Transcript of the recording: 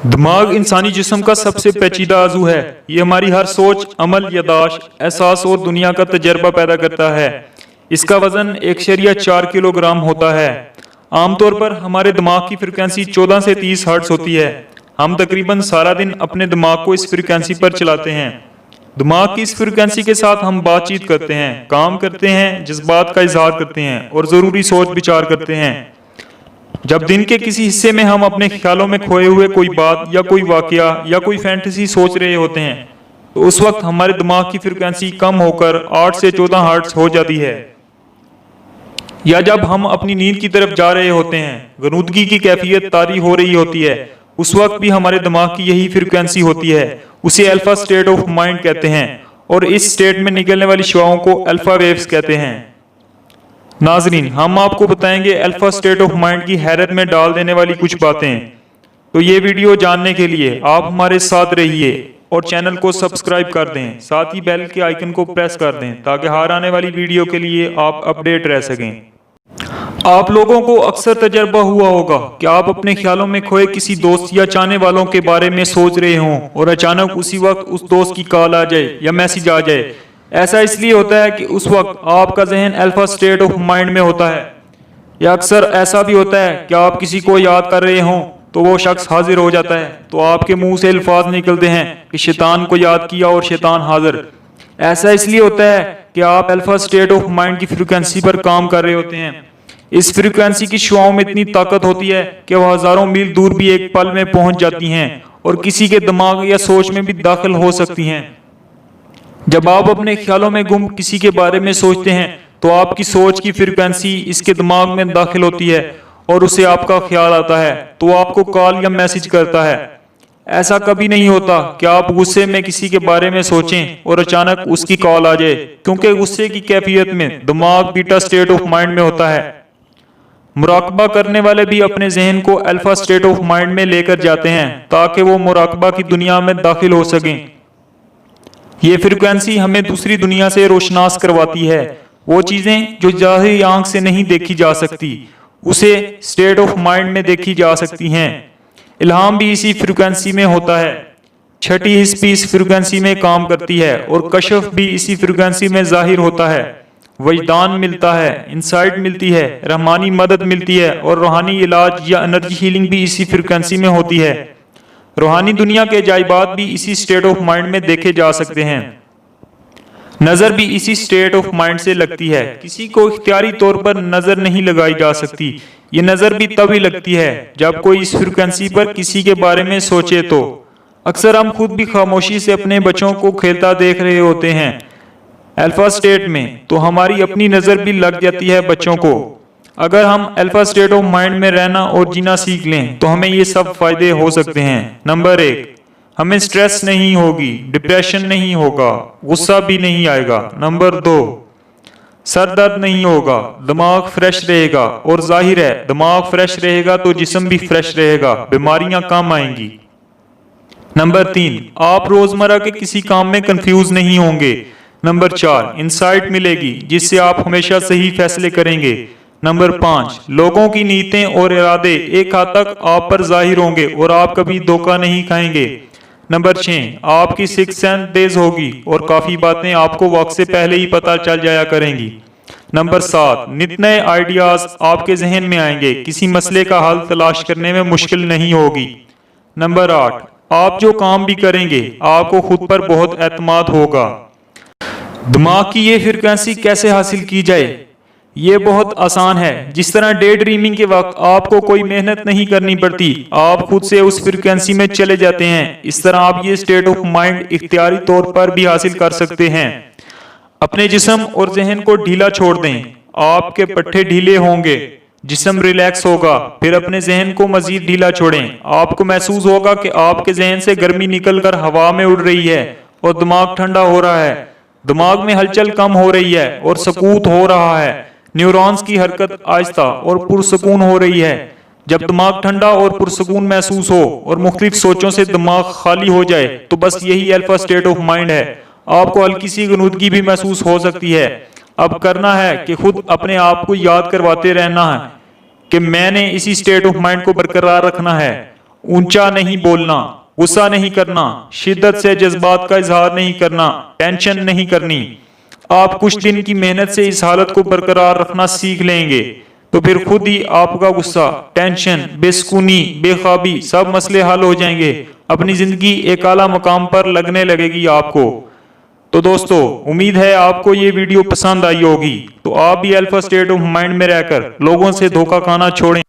दिमाग इंसानी जिस्म का सबसे पेचीदा आजू है। ये हमारी हर सोच, अमल, यादाश्त, एहसास और दुनिया का तजर्बा पैदा करता है। इसका वजन 1.4 किलोग्राम होता है। आमतौर पर हमारे दिमाग की फ्रिक्वेंसी 14 से 30 हर्ट्ज होती है। हम तकरीबन सारा दिन अपने दिमाग को इस फ्रिक्वेंसी पर चलाते हैं। दिमाग की इस फ्रिक्वेंसी के साथ हम बातचीत करते हैं, काम करते हैं, जज्बात का इजहार करते हैं और ज़रूरी सोच विचार करते हैं। जब दिन के किसी हिस्से में हम अपने ख्यालों में खोए हुए कोई बात या कोई वाकया या कोई फैंटेसी सोच रहे होते हैं तो उस वक्त हमारे दिमाग की फ्रिक्वेंसी कम होकर 8 से 14 हर्ट्ज हो जाती है। या जब हम अपनी नींद की तरफ जा रहे होते हैं, गनूदगी की कैफियत तारी हो रही होती है, उस वक्त भी हमारे दिमाग की यही फ्रिक्वेंसी होती है। उसे अल्फा स्टेट ऑफ माइंड कहते हैं और इस स्टेट में निकलने वाली शुआओं को अल्फा वेव्स कहते हैं। नाजरीन, हम आपको बताएंगे अल्फा स्टेट ऑफ माइंड की हैरत में डाल देने वाली कुछ बातें। तो ये वीडियो जानने के लिए आप हमारे साथ रहिए और चैनल को सब्सक्राइब कर दें, साथ ही बेल के आइकन को प्रेस कर दें ताकि हर आने वाली वीडियो के लिए आप अपडेट रह सकें। आप लोगों को अक्सर तजर्बा हुआ होगा कि आप अपने ख्यालों में खोए किसी दोस्त या चाहने वालों के बारे में सोच रहे हों और अचानक उसी वक्त उस दोस्त की कॉल आ जाए या मैसेज आ जाए। ऐसा इसलिए होता है कि उस वक्त आपका जहन अल्फा स्टेट ऑफ माइंड में होता है। या अक्सर ऐसा भी होता है कि आप किसी को याद कर रहे हों तो वो शख्स हाजिर हो जाता है, तो आपके मुंह से अल्फाज निकलते हैं कि शैतान को याद किया और शैतान हाजिर। ऐसा इसलिए होता है कि आप अल्फा स्टेट ऑफ माइंड की फ्रिक्वेंसी पर काम कर रहे होते हैं। इस फ्रिक्वेंसी की शुआओं में इतनी ताकत होती है कि वह हजारों मील दूर भी एक पल में पहुंच जाती हैं और किसी के दिमाग या सोच में भी दाखिल हो सकती हैं। जब आप अपने ख्यालों में गुम किसी के बारे में सोचते हैं तो आपकी सोच की फ्रिक्वेंसी इसके दिमाग में दाखिल होती है और उसे आपका ख्याल आता है तो आपको कॉल या मैसेज करता है। ऐसा कभी नहीं होता कि आप गुस्से में किसी के बारे में सोचें और अचानक उसकी कॉल आ जाए, क्योंकि गुस्से की कैफियत में दिमाग बीटा स्टेट ऑफ माइंड में होता है। मुराकबा करने वाले भी अपने जहन को अल्फा स्टेट ऑफ माइंड में लेकर जाते हैं ताकि वो मुराकबा की दुनिया में दाखिल हो सकें। ये फ्रिक्वेंसी हमें दूसरी दुनिया से रोशनास करवाती है। वो चीजें जो जाहिर आंख से नहीं देखी जा सकती उसे स्टेट ऑफ माइंड में देखी जा सकती हैं। इल्हाम भी इसी फ्रिक्वेंसी में होता है। छठी हिस्स भी इस फ्रिक्वेंसी में काम करती है और कशफ भी इसी फ्रिक्वेंसी में जाहिर होता है। वजदान मिलता है, इंसाइट मिलती है, रहमानी मदद मिलती है और रूहानी इलाज या एनर्जी हीलिंग भी इसी फ्रिक्वेंसी में होती है। रूहानी दुनिया के अजाइबात भी इसी स्टेट ऑफ माइंड में देखे जा सकते हैं। नजर भी इसी स्टेट ऑफ माइंड से लगती है। किसी को इख्तियारी तौर पर नजर नहीं लगाई जा सकती। ये नजर भी तभी लगती है जब कोई इस फ्रिक्वेंसी पर किसी के बारे में सोचे। तो अक्सर हम खुद भी खामोशी से अपने बच्चों को खेलता देख रहे होते हैं अल्फा स्टेट में, तो हमारी अपनी नजर भी लग जाती है बच्चों को। अगर हम अल्फा स्टेट ऑफ माइंड में रहना और जीना सीख लें तो हमें ये सब फायदे हो सकते हैं। नंबर 1, हमें स्ट्रेस नहीं होगी, डिप्रेशन नहीं होगा, गुस्सा भी नहीं आएगा। नंबर 2, सर दर्द नहीं होगा, दिमाग फ्रेश रहेगा और जाहिर है दिमाग फ्रेश रहेगा तो जिस्म भी फ्रेश रहेगा, बीमारियां कम आएंगी। नंबर 3, आप रोजमर्रा के किसी काम में कंफ्यूज नहीं होंगे। नंबर 4, इंसाइट मिलेगी जिससे आप हमेशा सही फैसले करेंगे। नंबर 5, लोगों की नीयतें और इरादे एक हद तक आप पर जाहिर होंगे और आप कभी धोखा नहीं खाएंगे। नंबर 6, आपकी सिक्स सेंस तेज होगी और काफी बातें आपको वक्त से पहले ही पता चल जाया करेंगी। नंबर 7, नित नए आइडियाज आपके जहन में आएंगे, किसी मसले का हल तलाश करने में मुश्किल नहीं होगी। नंबर 8, आप जो काम भी करेंगे आपको खुद पर बहुत एतमाद होगा। दिमाग की ये फ्रिक्वेंसी कैसे हासिल की जाए? ये बहुत आसान है। जिस तरह डे ड्रीमिंग के वक्त आपको कोई मेहनत नहीं करनी पड़ती, आप खुद से उस फ्रिक्वेंसी में चले जाते हैं, इस तरह आप ये स्टेट ऑफ माइंड इख्तियारी तौर पर भी हासिल कर सकते हैं। अपने जिस्म और जहन को ढीला छोड़ दें। आपके पट्टे ढीले होंगे, जिस्म रिलैक्स होगा। फिर अपने जहन को मजीद ढीला छोड़ें। आपको महसूस होगा कि आपके जहन से गर्मी निकलकर हवा में उड़ रही है और दिमाग ठंडा हो रहा है। दिमाग में हलचल कम हो रही है और सकूत हो रहा है। न्यूरॉन्स की हरकत आहिस्ता और पुरसकून हो रही है। जब दिमाग ठंडा और पुरसकून महसूस हो और मुख्तलिफ सोचों से दिमाग खाली हो जाए तो बस यही अल्फा स्टेट ऑफ माइंड है। आपको हल्की सी गनूदगी भी महसूस हो सकती है। अब करना है कि खुद अपने आप को याद करवाते रहना है कि मैंने इसी स्टेट ऑफ माइंड को बरकरार रखना है ऊंचा नहीं बोलना, गुस्सा नहीं करना, शिद्दत से जज्बात का इजहार नहीं करना, टेंशन नहीं करनी। आप कुछ दिन की मेहनत से इस हालत को बरकरार रखना सीख लेंगे तो फिर खुद ही आपका गुस्सा, टेंशन, बेसुकूनी, बेख्वाबी सब मसले हल हो जाएंगे। अपनी जिंदगी एक आला मकाम पर लगने लगेगी आपको। तो दोस्तों, उम्मीद है आपको ये वीडियो पसंद आई होगी। तो आप भी अल्फा स्टेट ऑफ माइंड में रहकर लोगों से धोखा खाना छोड़ें।